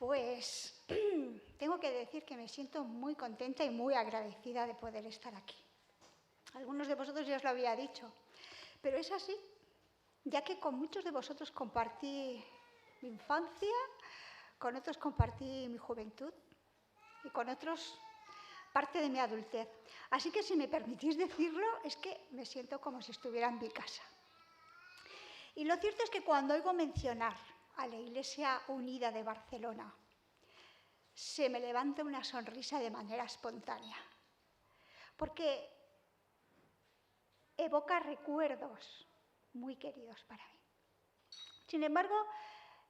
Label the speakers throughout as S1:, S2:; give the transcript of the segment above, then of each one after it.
S1: Pues tengo que decir que me siento muy contenta y muy agradecida de poder estar aquí. Algunos de vosotros ya os lo había dicho, pero es así, ya que con muchos de vosotros compartí mi infancia, con otros compartí mi juventud y con otros parte de mi adultez. Así que si me permitís decirlo, es que me siento como si estuviera en mi casa. Y lo cierto es que cuando oigo mencionar a la Iglesia Unida de Barcelona, se me levanta una sonrisa de manera espontánea, porque evoca recuerdos muy queridos para mí. Sin embargo,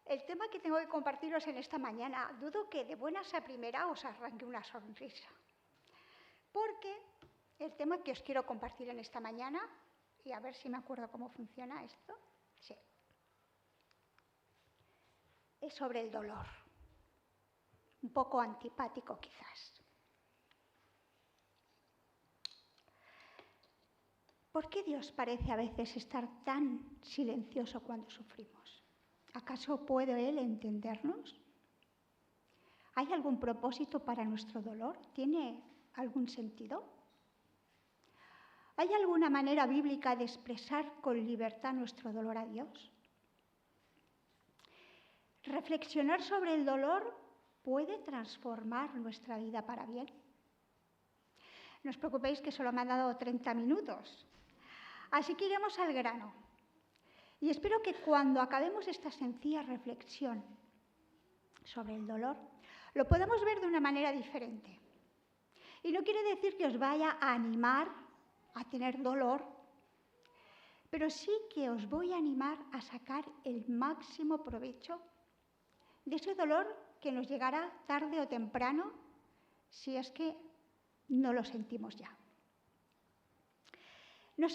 S1: el tema que tengo que compartiros en esta mañana, dudo que de buenas a primera os arranque una sonrisa, porque el tema que os quiero compartir en esta mañana, y a ver si me acuerdo cómo funciona esto, sí, es sobre el dolor. Un poco antipático quizás. ¿Por qué Dios parece a veces estar tan silencioso cuando sufrimos? ¿Acaso puede Él entendernos? ¿Hay algún propósito para nuestro dolor? ¿Tiene algún sentido? ¿Hay alguna manera bíblica de expresar con libertad nuestro dolor a Dios? Reflexionar sobre el dolor puede transformar nuestra vida para bien. No os preocupéis que solo me han dado 30 minutos. Así que iremos al grano. Y espero que cuando acabemos esta sencilla reflexión sobre el dolor, lo podamos ver de una manera diferente. Y no quiere decir que os vaya a animar a tener dolor, pero sí que os voy a animar a sacar el máximo provecho de ese dolor que nos llegará tarde o temprano si es que no lo sentimos ya. No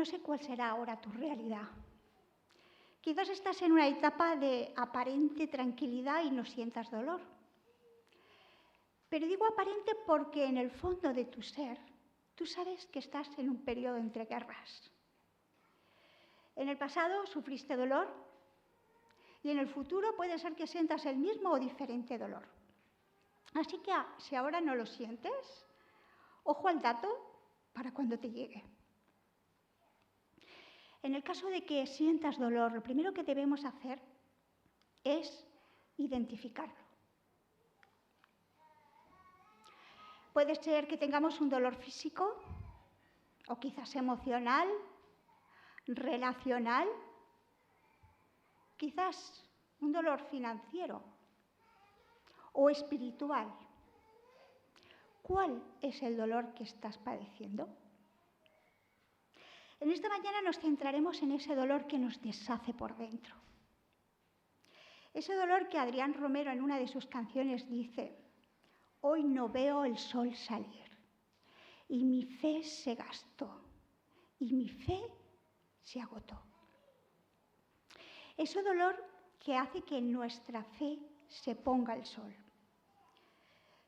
S1: sé cuál será ahora tu realidad. Quizás estás en una etapa de aparente tranquilidad y no sientas dolor. Pero digo aparente porque en el fondo de tu ser, tú sabes que estás en un periodo entre guerras. En el pasado sufriste dolor y en el futuro puede ser que sientas el mismo o diferente dolor. Así que si ahora no lo sientes, ojo al dato para cuando te llegue. En el caso de que sientas dolor, lo primero que debemos hacer es identificarlo. Puede ser que tengamos un dolor físico o quizás emocional, relacional, quizás un dolor financiero o espiritual. ¿Cuál es el dolor que estás padeciendo? En esta mañana nos centraremos en ese dolor que nos deshace por dentro. Ese dolor que Adrián Romero en una de sus canciones dice: hoy no veo el sol salir y mi fe se gastó y mi fe se agotó. Ese dolor que hace que en nuestra fe se ponga el sol.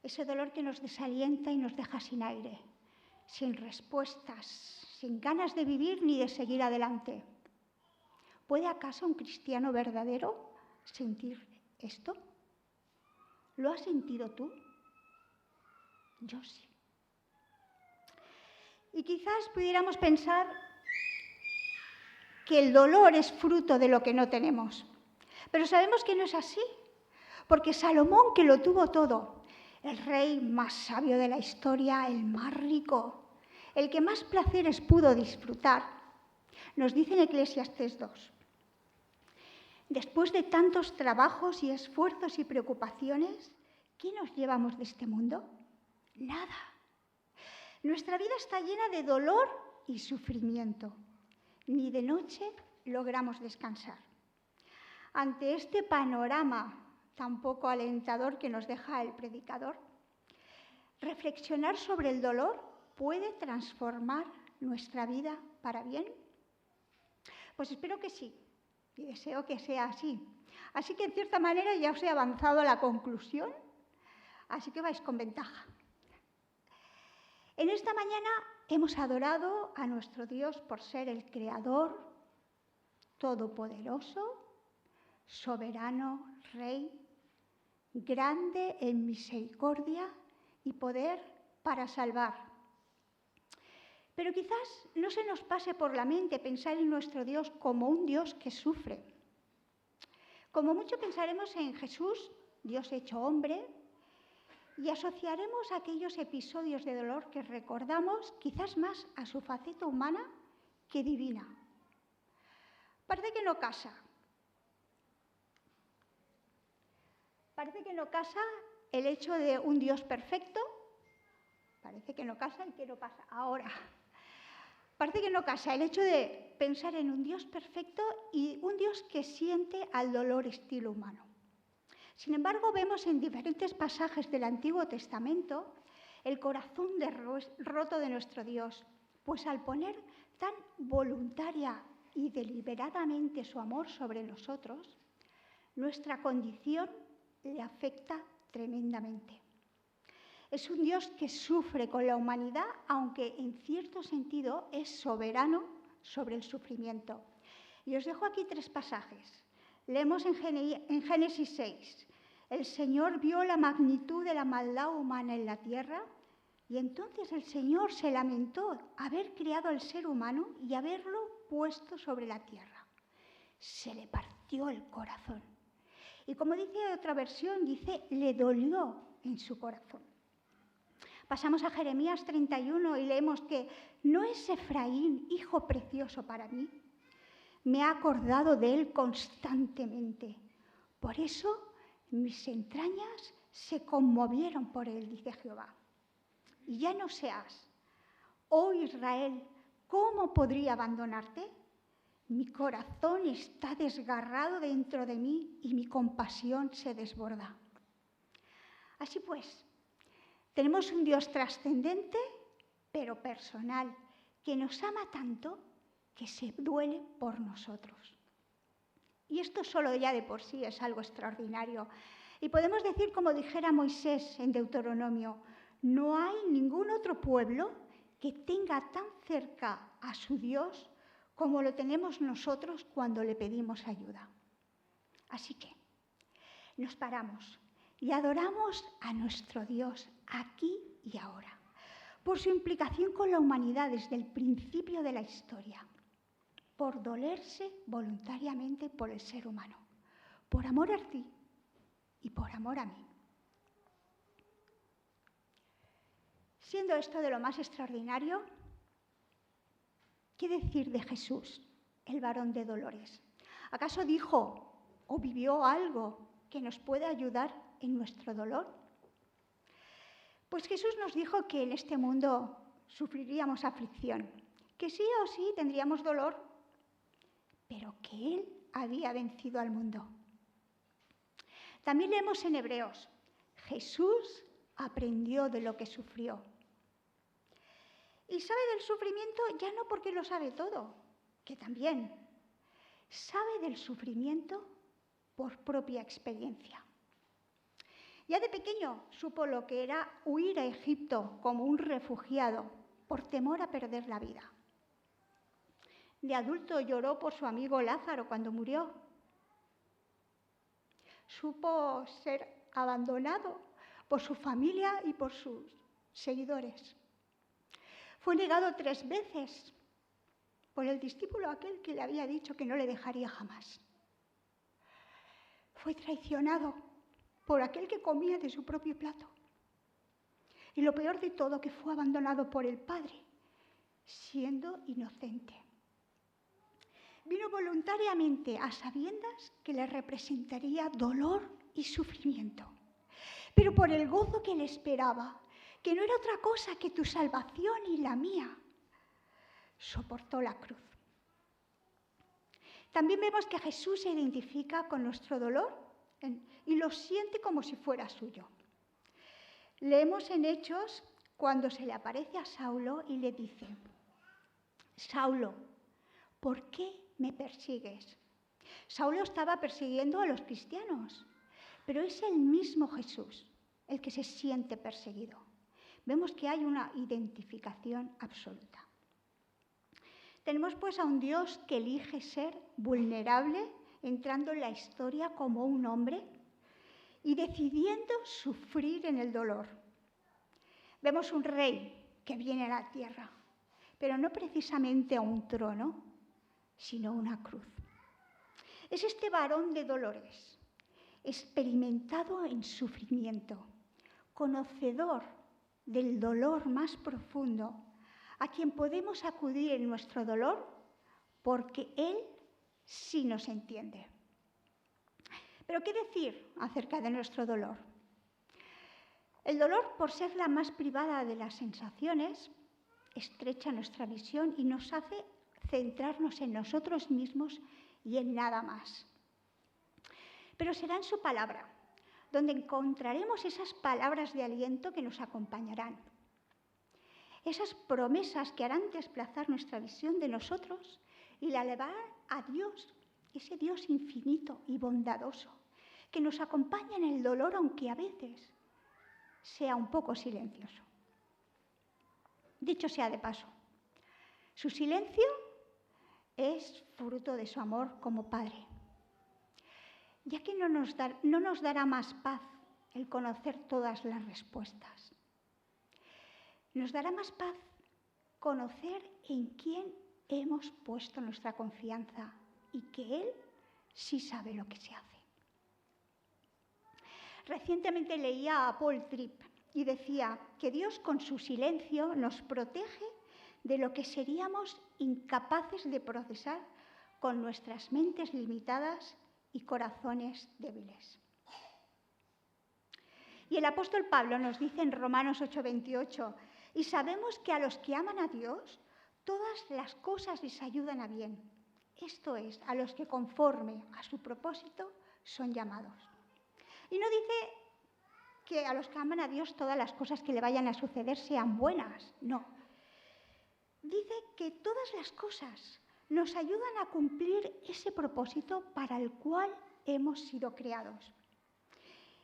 S1: Ese dolor que nos desalienta y nos deja sin aire, sin respuestas, sin ganas de vivir ni de seguir adelante. ¿Puede acaso un cristiano verdadero sentir esto? ¿Lo has sentido tú? Yo sí. Y quizás pudiéramos pensar que el dolor es fruto de lo que no tenemos. Pero sabemos que no es así, porque Salomón, que lo tuvo todo, el rey más sabio de la historia, el más rico, el que más placeres pudo disfrutar, nos dice en Eclesiastés 2. Después de tantos trabajos y esfuerzos y preocupaciones, ¿qué nos llevamos de este mundo? Nada. Nuestra vida está llena de dolor y sufrimiento. Ni de noche logramos descansar. Ante este panorama tan poco alentador que nos deja el predicador, reflexionar sobre el dolor puede transformar nuestra vida para bien. Pues espero que sí, y deseo que sea así. Así que en cierta manera ya os he avanzado a la conclusión, así que vais con ventaja. En esta mañana hemos adorado a nuestro Dios por ser el Creador, Todopoderoso, Soberano, Rey, grande en misericordia y poder para salvar. Pero quizás no se nos pase por la mente pensar en nuestro Dios como un Dios que sufre. Como mucho pensaremos en Jesús, Dios hecho hombre, y asociaremos aquellos episodios de dolor que recordamos quizás más a su faceta humana que divina. Parece que no casa. Parece que no casa el hecho de un Dios perfecto. Parece que no casa y que no pasa ahora. Parece que no casa el hecho de pensar en un Dios perfecto y un Dios que siente al dolor estilo humano. Sin embargo, vemos en diferentes pasajes del Antiguo Testamento el corazón roto de nuestro Dios, pues al poner tan voluntaria y deliberadamente su amor sobre nosotros, nuestra condición le afecta tremendamente. Es un Dios que sufre con la humanidad, aunque en cierto sentido es soberano sobre el sufrimiento. Y os dejo aquí 3 pasajes. Leemos en Génesis 6. El Señor vio la magnitud de la maldad humana en la tierra y entonces el Señor se lamentó haber creado al ser humano y haberlo puesto sobre la tierra. Se le partió el corazón. Y como dice otra versión, dice, le dolió en su corazón. Pasamos a Jeremías 31 y leemos que ¿no es Efraín hijo precioso para mí? Me he acordado de él constantemente. Por eso mis entrañas se conmovieron por él, dice Jehová. Y ya no seas, oh Israel, ¿cómo podría abandonarte? Mi corazón está desgarrado dentro de mí y mi compasión se desborda. Así pues, tenemos un Dios trascendente, pero personal, que nos ama tanto que se duele por nosotros. Y esto solo ya de por sí es algo extraordinario. Y podemos decir, como dijera Moisés en Deuteronomio, no hay ningún otro pueblo que tenga tan cerca a su Dios como lo tenemos nosotros cuando le pedimos ayuda. Así que nos paramos y adoramos a nuestro Dios aquí y ahora, por su implicación con la humanidad desde el principio de la historia, por dolerse voluntariamente por el ser humano, por amor a ti y por amor a mí. Siendo esto de lo más extraordinario, ¿qué decir de Jesús, el varón de dolores? ¿Acaso dijo o vivió algo que nos pueda ayudar en nuestro dolor? Pues Jesús nos dijo que en este mundo sufriríamos aflicción, que sí o sí tendríamos dolor, pero que Él había vencido al mundo. También leemos en Hebreos, Jesús aprendió de lo que sufrió. Y sabe del sufrimiento ya no porque lo sabe todo, que también. Sabe del sufrimiento por propia experiencia. Ya de pequeño supo lo que era huir a Egipto como un refugiado por temor a perder la vida. De adulto lloró por su amigo Lázaro cuando murió. Supo ser abandonado por su familia y por sus seguidores. Fue negado 3 veces por el discípulo aquel que le había dicho que no le dejaría jamás. Fue traicionado por aquel que comía de su propio plato. Y lo peor de todo, que fue abandonado por el Padre, siendo inocente. Vino voluntariamente a sabiendas que le representaría dolor y sufrimiento, pero por el gozo que le esperaba, que no era otra cosa que tu salvación y la mía, soportó la cruz. También vemos que Jesús se identifica con nuestro dolor y lo siente como si fuera suyo. Leemos en Hechos cuando se le aparece a Saulo y le dice, Saulo, ¿por qué me persigues? Saulo estaba persiguiendo a los cristianos, pero es el mismo Jesús el que se siente perseguido. Vemos que hay una identificación absoluta. Tenemos pues a un Dios que elige ser vulnerable, entrando en la historia como un hombre, y decidiendo sufrir en el dolor. Vemos un rey que viene a la tierra, pero no precisamente a un trono, sino a una cruz. Es este varón de dolores, experimentado en sufrimiento, conocedor del dolor más profundo, a quien podemos acudir en nuestro dolor porque Él sí nos entiende. Pero ¿qué decir acerca de nuestro dolor? El dolor, por ser la más privada de las sensaciones, estrecha nuestra visión y nos hace centrarnos en nosotros mismos y en nada más. Pero será en su palabra donde encontraremos esas palabras de aliento que nos acompañarán. Esas promesas que harán desplazar nuestra visión de nosotros y la elevar a Dios, ese Dios infinito y bondadoso, que nos acompaña en el dolor, aunque a veces sea un poco silencioso. Dicho sea de paso, su silencio es fruto de su amor como Padre, ya que no nos dará más paz el conocer todas las respuestas. Nos dará más paz conocer en quién hemos puesto nuestra confianza y que Él sí sabe lo que se hace. Recientemente leía a Paul Tripp y decía que Dios con su silencio nos protege de lo que seríamos incapaces de procesar con nuestras mentes limitadas y corazones débiles. Y el apóstol Pablo nos dice en Romanos 8:28, y sabemos que a los que aman a Dios, todas las cosas les ayudan a bien. Esto es, a los que conforme a su propósito son llamados. Y no dice que a los que aman a Dios todas las cosas que le vayan a suceder sean buenas, no. Dice que todas las cosas nos ayudan a cumplir ese propósito para el cual hemos sido creados.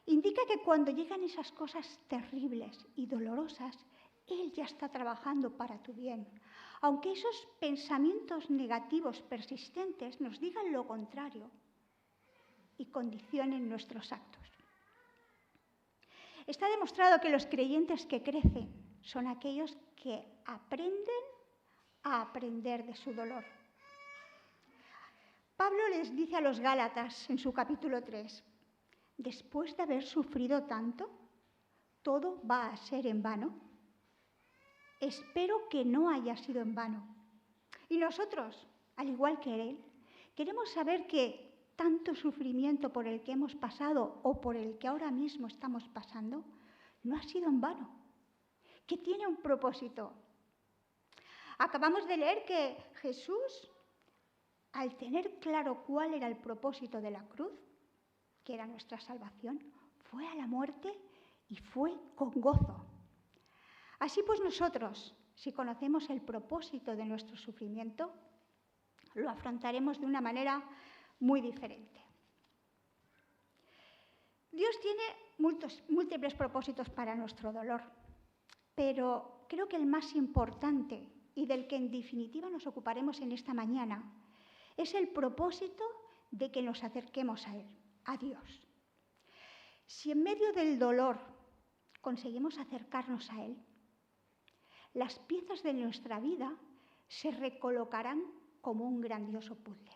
S1: Indica que cuando llegan esas cosas terribles y dolorosas, Él ya está trabajando para tu bien, aunque esos pensamientos negativos persistentes nos digan lo contrario y condicionen nuestros actos. Está demostrado que los creyentes que crecen son aquellos que aprenden a aprender de su dolor. Pablo les dice a los Gálatas en su capítulo 3, después de haber sufrido tanto, ¿todo va a ser en vano? Espero que no haya sido en vano. Y nosotros, al igual que él, queremos saber que tanto sufrimiento por el que hemos pasado o por el que ahora mismo estamos pasando, no ha sido en vano, que tiene un propósito. Acabamos de leer que Jesús, al tener claro cuál era el propósito de la cruz, que era nuestra salvación, fue a la muerte y fue con gozo. Así pues nosotros, si conocemos el propósito de nuestro sufrimiento, lo afrontaremos de una manera muy diferente. Dios tiene múltiples propósitos para nuestro dolor, pero creo que el más importante y del que en definitiva nos ocuparemos en esta mañana es el propósito de que nos acerquemos a Él, a Dios. Si en medio del dolor conseguimos acercarnos a Él, las piezas de nuestra vida se recolocarán como un grandioso puzzle.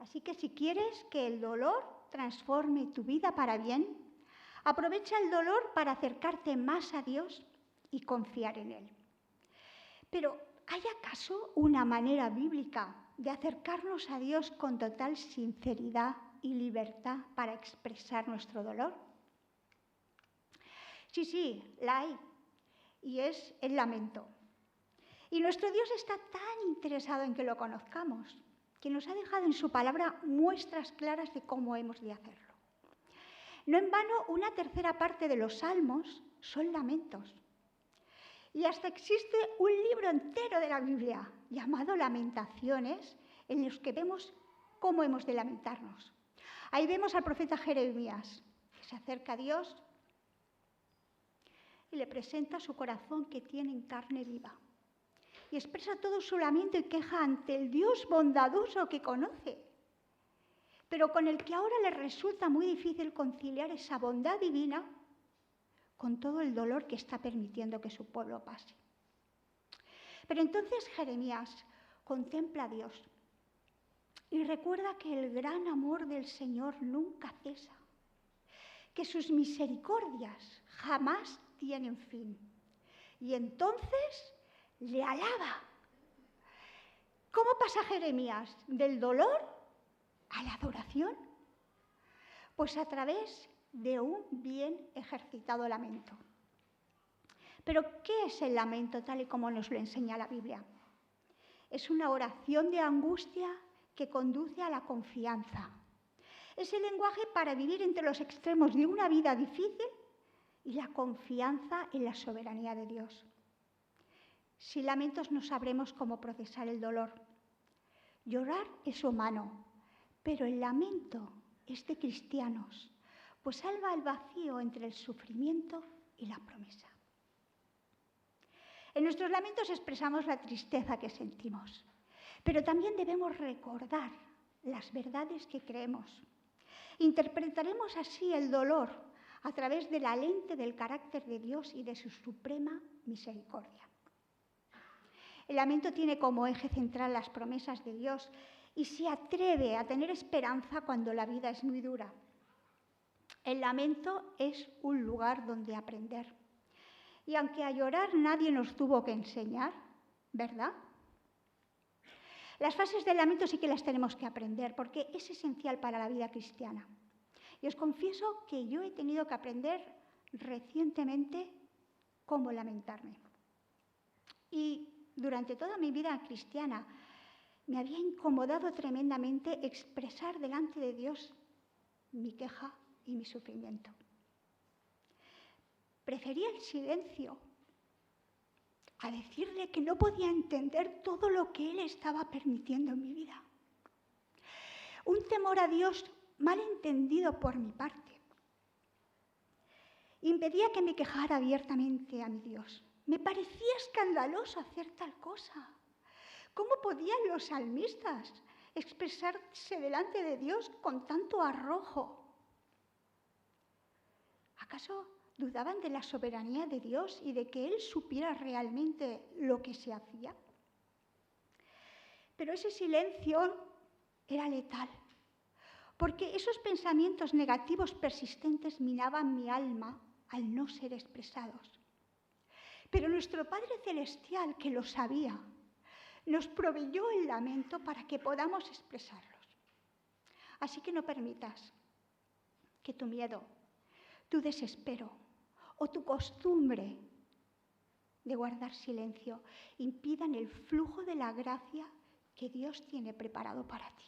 S1: Así que si quieres que el dolor transforme tu vida para bien, aprovecha el dolor para acercarte más a Dios y confiar en Él. Pero, ¿hay acaso una manera bíblica de acercarnos a Dios con total sinceridad y libertad para expresar nuestro dolor? Sí, la hay, y es el lamento. Y nuestro Dios está tan interesado en que lo conozcamos, que nos ha dejado en su palabra muestras claras de cómo hemos de hacerlo. No en vano, una tercera parte de los salmos son lamentos. Y hasta existe un libro entero de la Biblia llamado Lamentaciones, en los que vemos cómo hemos de lamentarnos. Ahí vemos al profeta Jeremías, que se acerca a Dios y le presenta su corazón que tiene en carne viva. Y expresa todo su lamento y queja ante el Dios bondadoso que conoce. pero con el que ahora le resulta muy difícil conciliar esa bondad divina con todo el dolor que está permitiendo que su pueblo pase. Pero entonces Jeremías contempla a Dios y recuerda que el gran amor del Señor nunca cesa, que sus misericordias jamás tienen fin. Y entonces le alaba. ¿Cómo pasa Jeremías del dolor a la adoración? Pues a través de un bien ejercitado lamento. Pero ¿qué es el lamento tal y como nos lo enseña la Biblia? Es una oración de angustia que conduce a la confianza. Es el lenguaje para vivir entre los extremos de una vida difícil y la confianza en la soberanía de Dios. Sin lamentos no sabremos cómo procesar el dolor. Llorar es humano, pero el lamento es de cristianos, pues salva el vacío entre el sufrimiento y la promesa. En nuestros lamentos expresamos la tristeza que sentimos, pero también debemos recordar las verdades que creemos. Interpretaremos así el dolor a través de la lente del carácter de Dios y de su suprema misericordia. El lamento tiene como eje central las promesas de Dios y se atreve a tener esperanza cuando la vida es muy dura. El lamento es un lugar donde aprender. Y aunque a llorar nadie nos tuvo que enseñar, ¿verdad? Las fases del lamento sí que las tenemos que aprender porque es esencial para la vida cristiana. Y os confieso que yo he tenido que aprender recientemente cómo lamentarme. Y durante toda mi vida cristiana me había incomodado tremendamente expresar delante de Dios mi queja y mi sufrimiento. Prefería el silencio a decirle que no podía entender todo lo que Él estaba permitiendo en mi vida. Un temor a Dios mal entendido por mi parte impedía que me quejara abiertamente a mi Dios. Me parecía escandaloso hacer tal cosa. ¿Cómo podían los salmistas expresarse delante de Dios con tanto arrojo? ¿Acaso dudaban de la soberanía de Dios y de que Él supiera realmente lo que se hacía? Pero ese silencio era letal, porque esos pensamientos negativos persistentes minaban mi alma al no ser expresados. Pero nuestro Padre Celestial, que lo sabía, nos proveyó el lamento para que podamos expresarlos. Así que no permitas que tu miedo, tu desespero o tu costumbre de guardar silencio impidan el flujo de la gracia que Dios tiene preparado para ti.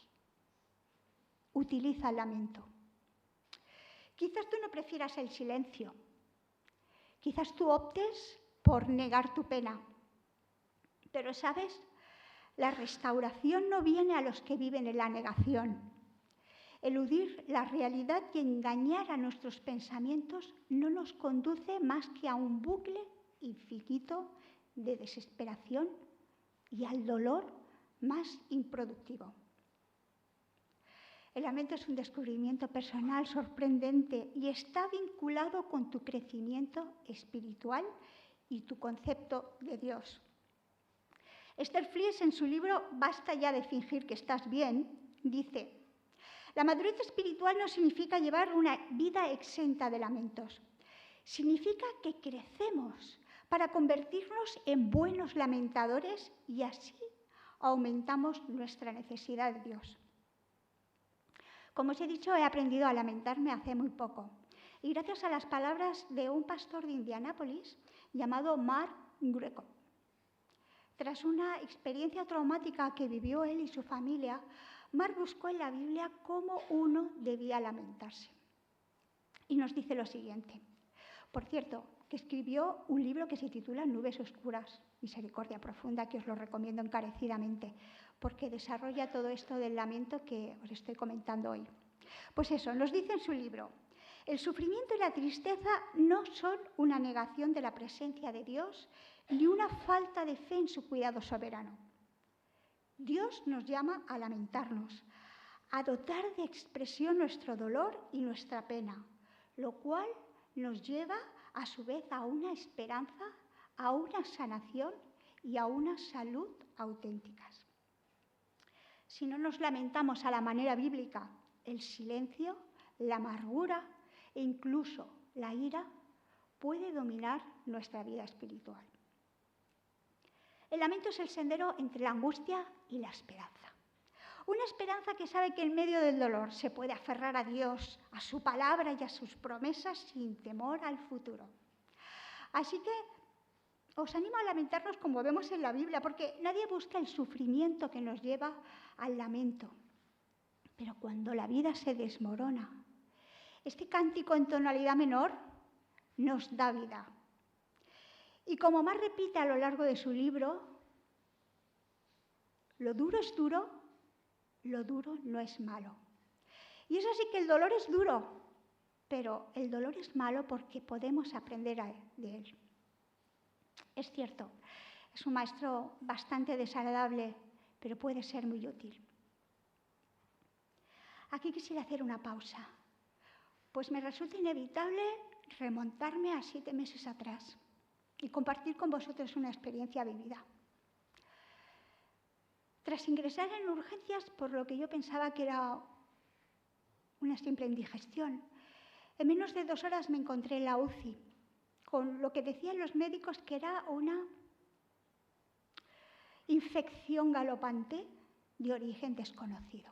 S1: Utiliza el lamento. Quizás tú no prefieras el silencio. Quizás tú optes por negar tu pena. Pero, ¿sabes? La restauración no viene a los que viven en la negación. Eludir la realidad y engañar a nuestros pensamientos no nos conduce más que a un bucle infinito de desesperación y al dolor más improductivo. El lamento es un descubrimiento personal sorprendente y está vinculado con tu crecimiento espiritual y tu concepto de Dios. Esther Fries, en su libro Basta ya de fingir que estás bien, dice: la madurez espiritual no significa llevar una vida exenta de lamentos. Significa que crecemos para convertirnos en buenos lamentadores y así aumentamos nuestra necesidad de Dios. Como os he dicho, he aprendido a lamentarme hace muy poco. Y gracias a las palabras de un pastor de Indianápolis llamado Mark Greco. Tras una experiencia traumática que vivió él y su familia, Mark buscó en la Biblia cómo uno debía lamentarse. Y nos dice lo siguiente. Por cierto, que escribió un libro que se titula Nubes oscuras, misericordia profunda, que os lo recomiendo encarecidamente, porque desarrolla todo esto del lamento que os estoy comentando hoy. Pues eso, nos dice en su libro: el sufrimiento y la tristeza no son una negación de la presencia de Dios ni una falta de fe en su cuidado soberano. Dios nos llama a lamentarnos, a dotar de expresión nuestro dolor y nuestra pena, lo cual nos lleva a su vez a una esperanza, a una sanación y a una salud auténticas. Si no nos lamentamos a la manera bíblica, el silencio, la amargura e incluso la ira puede dominar nuestra vida espiritual. El lamento es el sendero entre la angustia y la esperanza. Una esperanza que sabe que en medio del dolor se puede aferrar a Dios, a su palabra y a sus promesas sin temor al futuro. Así que os animo a lamentarnos como vemos en la Biblia, porque nadie busca el sufrimiento que nos lleva al lamento. Pero cuando la vida se desmorona, este cántico en tonalidad menor nos da vida. Y como más repite a lo largo de su libro, lo duro es duro, lo duro no es malo. Y es así que el dolor es duro, pero el dolor es malo porque podemos aprender de él. Es cierto, es un maestro bastante desagradable, pero puede ser muy útil. Aquí quisiera hacer una pausa, pues me resulta inevitable remontarme a 7 meses atrás y compartir con vosotros una experiencia vivida. Tras ingresar en urgencias por lo que yo pensaba que era una simple indigestión, en menos de 2 horas me encontré en la UCI, con lo que decían los médicos que era una infección galopante de origen desconocido.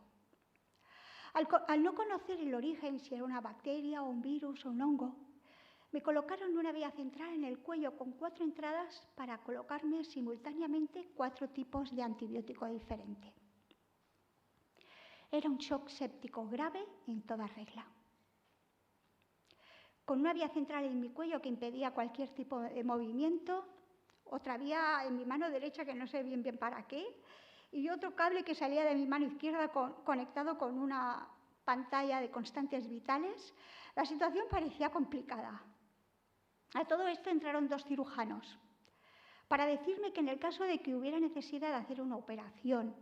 S1: Al no conocer el origen, si era una bacteria o un virus o un hongo, me colocaron una vía central en el cuello con 4 entradas para colocarme simultáneamente 4 tipos de antibiótico diferente. Era un shock séptico grave en toda regla. Con una vía central en mi cuello que impedía cualquier tipo de movimiento, otra vía en mi mano derecha que no sé bien para qué, y otro cable que salía de mi mano izquierda conectado con una pantalla de constantes vitales, la situación parecía complicada. A todo esto entraron 2 cirujanos para decirme que en el caso de que hubiera necesidad de hacer una operación,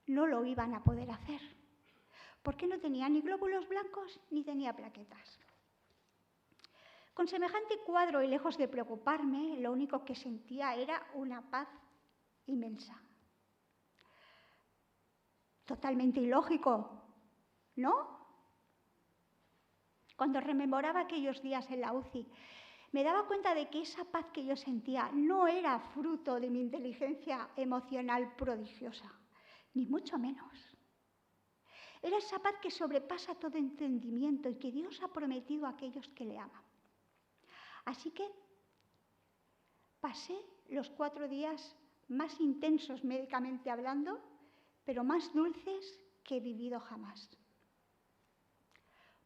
S1: no lo iban a poder hacer, porque no tenía ni glóbulos blancos ni tenía plaquetas. Con semejante cuadro y lejos de preocuparme, lo único que sentía era una paz inmensa. Totalmente ilógico, ¿no? Cuando rememoraba aquellos días en la UCI, me daba cuenta de que esa paz que yo sentía no era fruto de mi inteligencia emocional prodigiosa, ni mucho menos. Era esa paz que sobrepasa todo entendimiento y que Dios ha prometido a aquellos que le aman. Así que pasé los 4 días más intensos médicamente hablando, pero más dulces que he vivido jamás.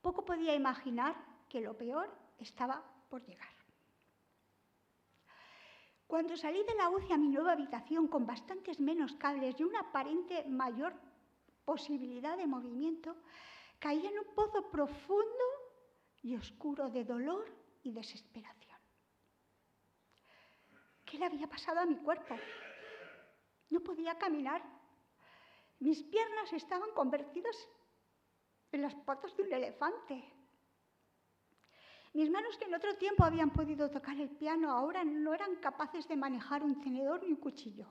S1: Poco podía imaginar que lo peor estaba por llegar. Cuando salí de la UCI a mi nueva habitación con bastantes menos cables y una aparente mayor posibilidad de movimiento, caí en un pozo profundo y oscuro de dolor y desesperación. ¿Qué le había pasado a mi cuerpo? No podía caminar. Mis piernas estaban convertidas en las patas de un elefante. Mis manos, que en otro tiempo habían podido tocar el piano, ahora no eran capaces de manejar un tenedor ni un cuchillo.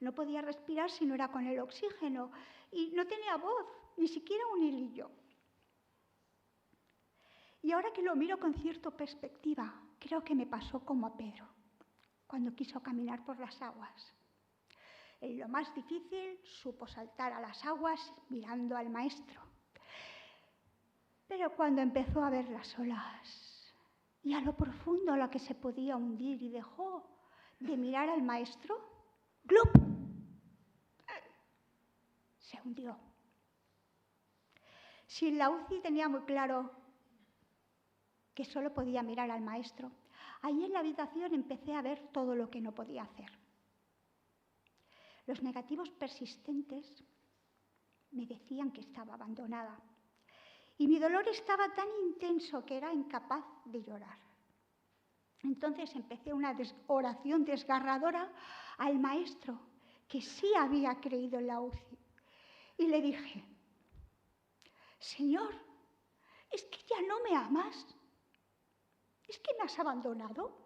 S1: No podía respirar si no era con el oxígeno y no tenía voz, ni siquiera un hilillo. Y ahora que lo miro con cierta perspectiva, creo que me pasó como a Pedro, cuando quiso caminar por las aguas. En lo más difícil supo saltar a las aguas mirando al maestro. Pero cuando empezó a ver las olas y a lo profundo a lo que se podía hundir y dejó de mirar al maestro, ¡glup!, se hundió. Si en la UCI tenía muy claro que solo podía mirar al maestro, ahí en la habitación empecé a ver todo lo que no podía hacer. Los negativos persistentes me decían que estaba abandonada. Y mi dolor estaba tan intenso que era incapaz de llorar. Entonces empecé una oración desgarradora al maestro, que sí había creído en la UCI. Y le dije, Señor, ¿es que ya no me amas? ¿Es que me has abandonado?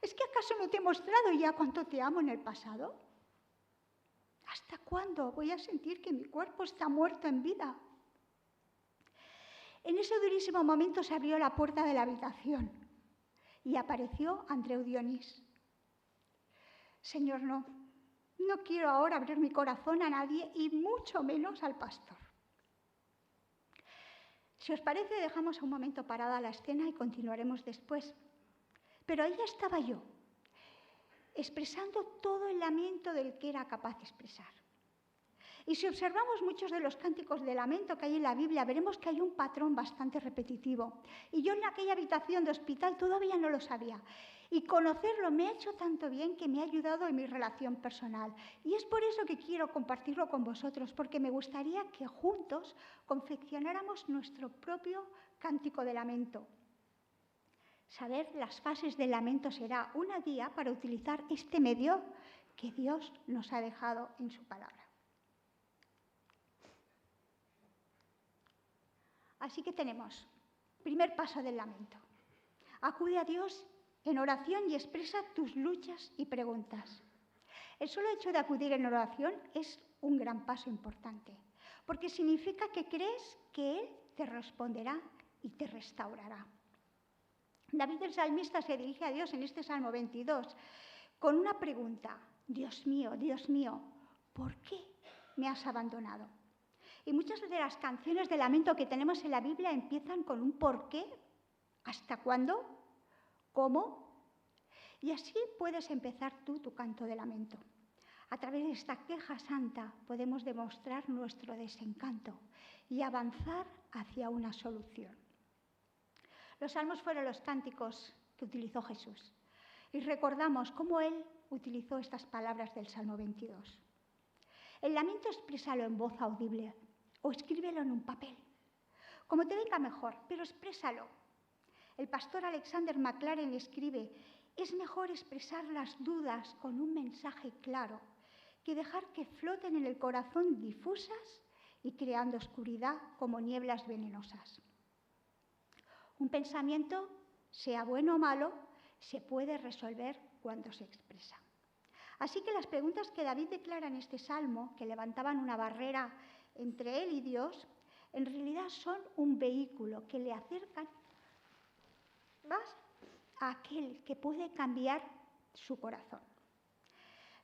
S1: ¿Es que acaso no te he mostrado ya cuánto te amo en el pasado? ¿Hasta cuándo voy a sentir que mi cuerpo está muerto en vida? En ese durísimo momento se abrió la puerta de la habitación y apareció Andreu Dionís. Señor, no quiero ahora abrir mi corazón a nadie y mucho menos al pastor. Si os parece, dejamos un momento parada la escena y continuaremos después. Pero ahí estaba yo, expresando todo el lamento del que era capaz de expresar. Y si observamos muchos de los cánticos de lamento que hay en la Biblia, veremos que hay un patrón bastante repetitivo. Y yo en aquella habitación de hospital todavía no lo sabía. Y conocerlo me ha hecho tanto bien que me ha ayudado en mi relación personal. Y es por eso que quiero compartirlo con vosotros, porque me gustaría que juntos confeccionáramos nuestro propio cántico de lamento. Saber las fases del lamento será una guía para utilizar este medio que Dios nos ha dejado en su palabra. Así que tenemos, primer paso del lamento. Acude a Dios en oración y expresa tus luchas y preguntas. El solo hecho de acudir en oración es un gran paso importante, porque significa que crees que Él te responderá y te restaurará. David el salmista se dirige a Dios en este Salmo 22 con una pregunta: Dios mío, ¿por qué me has abandonado? Y muchas de las canciones de lamento que tenemos en la Biblia empiezan con un ¿por qué? ¿Hasta cuándo? ¿Cómo? Y así puedes empezar tú tu canto de lamento. A través de esta queja santa podemos demostrar nuestro desencanto y avanzar hacia una solución. Los salmos fueron los cánticos que utilizó Jesús. Y recordamos cómo Él utilizó estas palabras del Salmo 22. El lamento exprésalo en voz audible o escríbelo en un papel, como te venga mejor, pero exprésalo. El pastor Alexander McLaren escribe: es mejor expresar las dudas con un mensaje claro que dejar que floten en el corazón difusas y creando oscuridad como nieblas venenosas. Un pensamiento, sea bueno o malo, se puede resolver cuando se expresa. Así que las preguntas que David declara en este salmo, que levantaban una barrera entre él y Dios, en realidad son un vehículo que le acercan más a aquel que puede cambiar su corazón.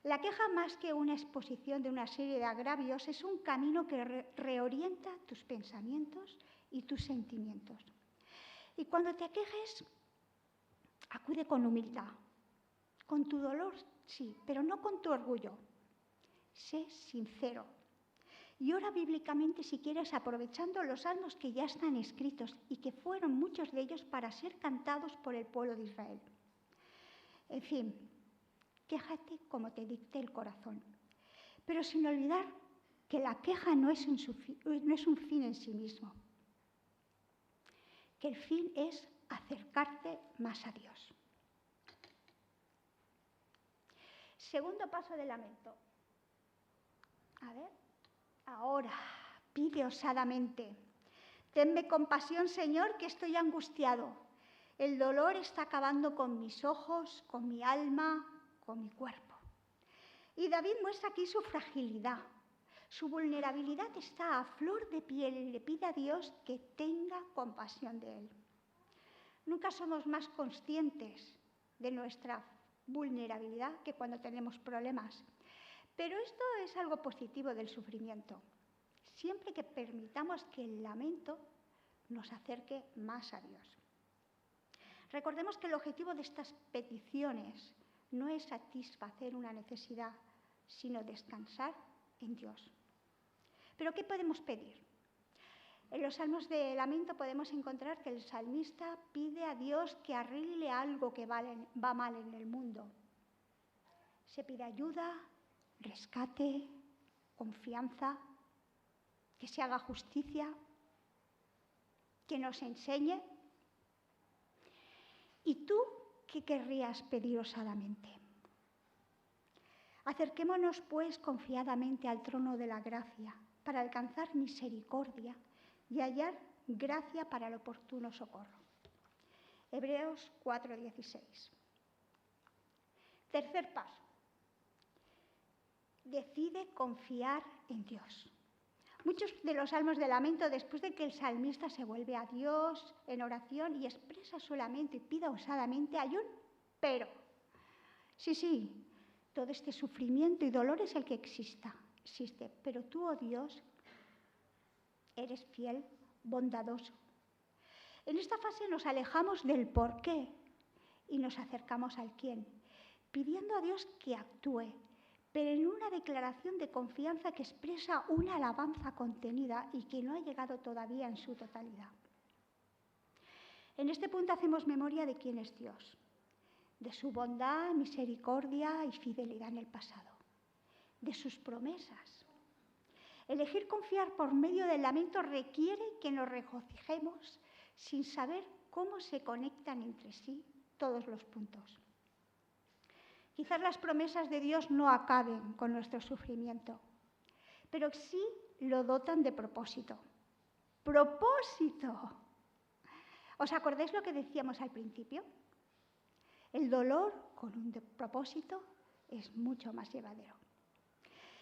S1: La queja, más que una exposición de una serie de agravios, es un camino que reorienta tus pensamientos y tus sentimientos. Y cuando te aquejes, acude con humildad, con tu dolor, sí, pero no con tu orgullo. Sé sincero. Y ora bíblicamente si quieres, aprovechando los salmos que ya están escritos y que fueron muchos de ellos para ser cantados por el pueblo de Israel. En fin, quéjate como te dicte el corazón, pero sin olvidar que la queja no es un fin en sí mismo, que el fin es acercarte más a Dios. Segundo paso del lamento. Ahora, pide osadamente: tenme compasión, Señor, que estoy angustiado. El dolor está acabando con mis ojos, con mi alma, con mi cuerpo. Y David muestra aquí su fragilidad. Su vulnerabilidad está a flor de piel y le pide a Dios que tenga compasión de él. Nunca somos más conscientes de nuestra vulnerabilidad que cuando tenemos problemas. Pero esto es algo positivo del sufrimiento, siempre que permitamos que el lamento nos acerque más a Dios. Recordemos que el objetivo de estas peticiones no es satisfacer una necesidad, sino descansar en Dios. ¿Pero qué podemos pedir? En los salmos de lamento podemos encontrar que el salmista pide a Dios que arregle algo que va mal en el mundo. Se pide ayuda, rescate, confianza, que se haga justicia, que nos enseñe. ¿Y tú qué querrías pedir osadamente? Acerquémonos, pues, confiadamente al trono de la gracia para alcanzar misericordia y hallar gracia para el oportuno socorro. Hebreos 4:16. Tercer paso. Decide confiar en Dios. Muchos de los salmos de lamento, después de que el salmista se vuelve a Dios en oración y expresa su lamento y pida osadamente, hay un pero. Sí, todo este sufrimiento y dolor es el que existe, pero tú, oh Dios, eres fiel, bondadoso. En esta fase nos alejamos del por qué y nos acercamos al quién, pidiendo a Dios que actúe, pero en una declaración de confianza que expresa una alabanza contenida y que no ha llegado todavía en su totalidad. En este punto hacemos memoria de quién es Dios, de su bondad, misericordia y fidelidad en el pasado, de sus promesas. Elegir confiar por medio del lamento requiere que nos regocijemos sin saber cómo se conectan entre sí todos los puntos. Quizás las promesas de Dios no acaben con nuestro sufrimiento, pero sí lo dotan de propósito. ¡Propósito! ¿Os acordáis lo que decíamos al principio? El dolor con un propósito es mucho más llevadero.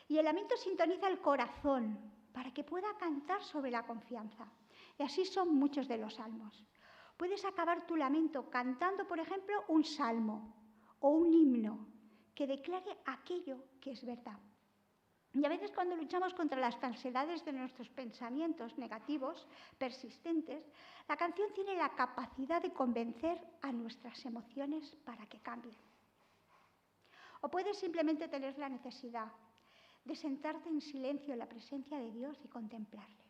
S1: Y el lamento sintoniza el corazón para que pueda cantar sobre la confianza. Y así son muchos de los salmos. Puedes acabar tu lamento cantando, por ejemplo, un salmo o un himno que declare aquello que es verdad. Y a veces cuando luchamos contra las falsedades de nuestros pensamientos negativos, persistentes, la canción tiene la capacidad de convencer a nuestras emociones para que cambien. O puedes simplemente tener la necesidad de sentarte en silencio en la presencia de Dios y contemplarle.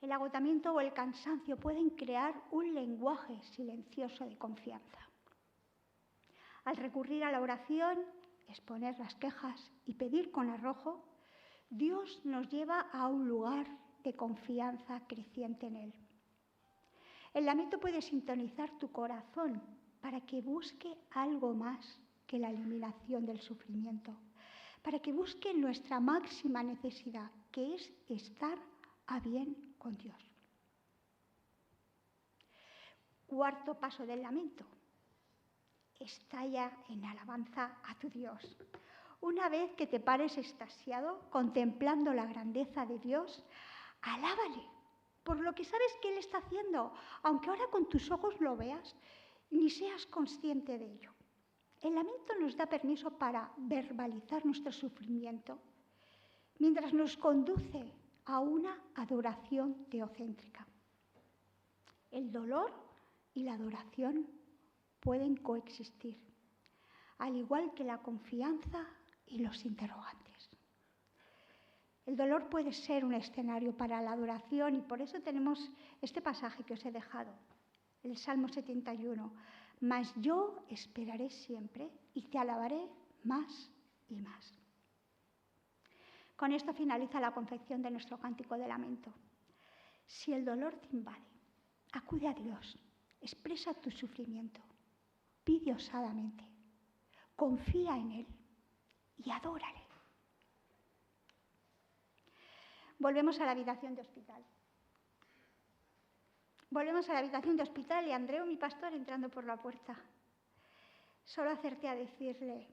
S1: El agotamiento o el cansancio pueden crear un lenguaje silencioso de confianza. Al recurrir a la oración, exponer las quejas y pedir con arrojo, Dios nos lleva a un lugar de confianza creciente en Él. El lamento puede sintonizar tu corazón para que busque algo más que la eliminación del sufrimiento, para que busque nuestra máxima necesidad, que es estar a bien con Dios. Cuarto paso del lamento. Estalla en alabanza a tu Dios. Una vez que te pares extasiado contemplando la grandeza de Dios, alábale por lo que sabes que Él está haciendo, aunque ahora con tus ojos lo veas ni seas consciente de ello. El lamento nos da permiso para verbalizar nuestro sufrimiento, mientras nos conduce a una adoración teocéntrica. El dolor y la adoración pueden coexistir, al igual que la confianza y los interrogantes. El dolor puede ser un escenario para la adoración y por eso tenemos este pasaje que os he dejado, el Salmo 71. Mas yo esperaré siempre y te alabaré más y más. Con esto finaliza la confección de nuestro cántico de lamento. Si el dolor te invade, acude a Dios, expresa tu sufrimiento, pide osadamente, confía en Él y adórale. Volvemos a la habitación de hospital. Volvemos a la habitación de hospital y Andreu, mi pastor, entrando por la puerta. Solo acerté a decirle,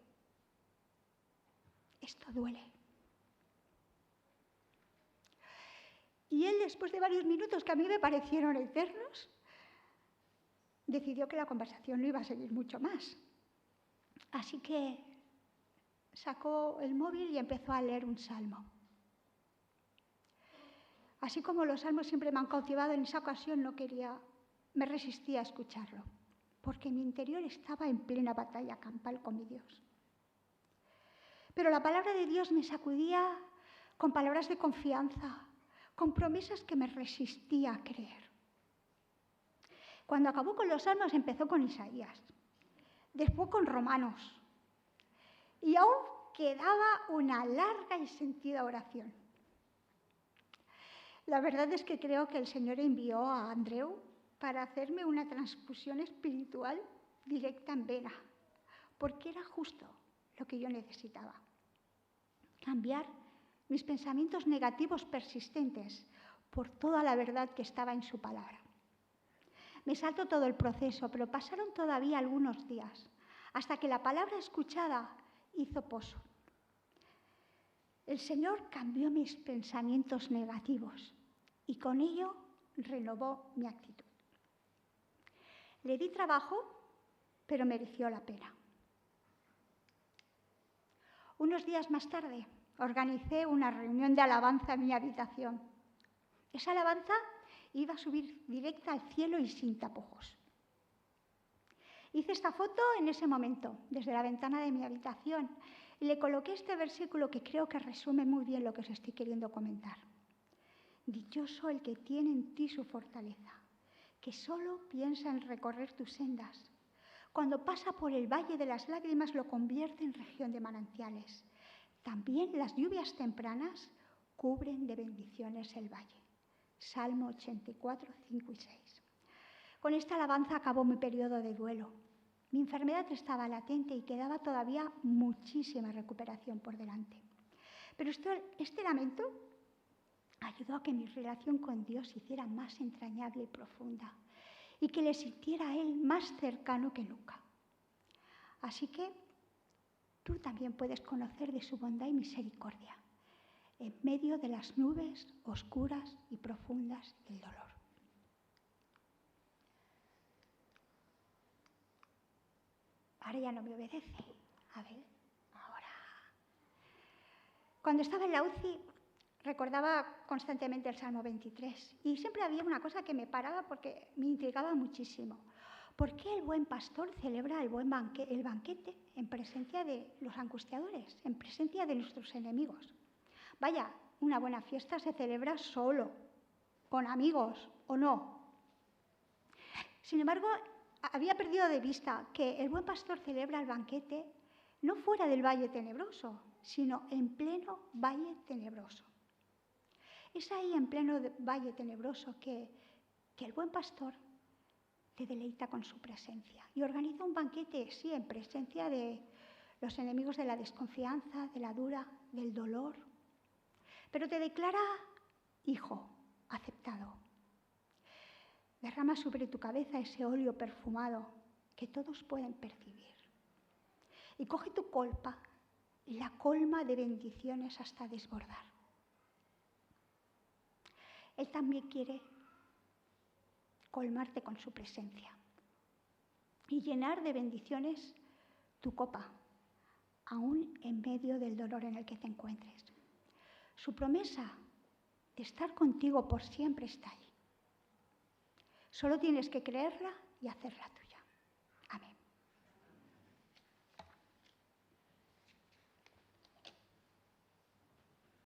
S1: esto duele. Y él, después de varios minutos que a mí me parecieron eternos, decidió que la conversación no iba a seguir mucho más. Así que sacó el móvil y empezó a leer un salmo. Así como los salmos siempre me han cautivado, en esa ocasión me resistía a escucharlo, porque mi interior estaba en plena batalla campal con mi Dios. Pero la palabra de Dios me sacudía con palabras de confianza, con promesas que me resistía a creer. Cuando acabó con los salmos empezó con Isaías, después con Romanos, y aún quedaba una larga y sentida oración. La verdad es que creo que el Señor envió a Andreu para hacerme una transfusión espiritual directa en vena, porque era justo lo que yo necesitaba. Cambiar mis pensamientos negativos persistentes por toda la verdad que estaba en su palabra. Me salto todo el proceso, pero pasaron todavía algunos días hasta que la palabra escuchada hizo poso. El Señor cambió mis pensamientos negativos y con ello renovó mi actitud. Le di trabajo, pero mereció la pena. Unos días más tarde organicé una reunión de alabanza en mi habitación. Esa alabanza iba a subir directa al cielo y sin tapujos. Hice esta foto en ese momento, desde la ventana de mi habitación, y le coloqué este versículo que creo que resume muy bien lo que os estoy queriendo comentar. Dichoso el que tiene en ti su fortaleza, que solo piensa en recorrer tus sendas. Cuando pasa por el valle de las lágrimas lo convierte en región de manantiales. También las lluvias tempranas cubren de bendiciones el valle. Salmo 84, 5 y 6. Con esta alabanza acabó mi periodo de duelo. Mi enfermedad estaba latente y quedaba todavía muchísima recuperación por delante. Pero este lamento ayudó a que mi relación con Dios se hiciera más entrañable y profunda y que le sintiera a Él más cercano que nunca. Así que tú también puedes conocer de su bondad y misericordia en medio de las nubes oscuras y profundas del dolor. Ahora ya no me obedece. A ver, ahora. Cuando estaba en la UCI recordaba constantemente el Salmo 23 y siempre había una cosa que me paraba porque me intrigaba muchísimo. ¿Por qué el buen pastor celebra el banquete en presencia de los angustiadores, en presencia de nuestros enemigos? Vaya, una buena fiesta se celebra solo, con amigos o no. Sin embargo, había perdido de vista que el buen pastor celebra el banquete no fuera del valle tenebroso, sino en pleno valle tenebroso. Es ahí en pleno valle tenebroso que el buen pastor te deleita con su presencia y organiza un banquete, sí, en presencia de los enemigos de la desconfianza, de la duda, del dolor, pero te declara hijo aceptado. Derrama sobre tu cabeza ese óleo perfumado que todos pueden percibir. Y coge tu copa y la colma de bendiciones hasta desbordar. Él también quiere colmarte con su presencia y llenar de bendiciones tu copa, aún en medio del dolor en el que te encuentres. Su promesa de estar contigo por siempre está ahí. Solo tienes que creerla y hacerla tuya.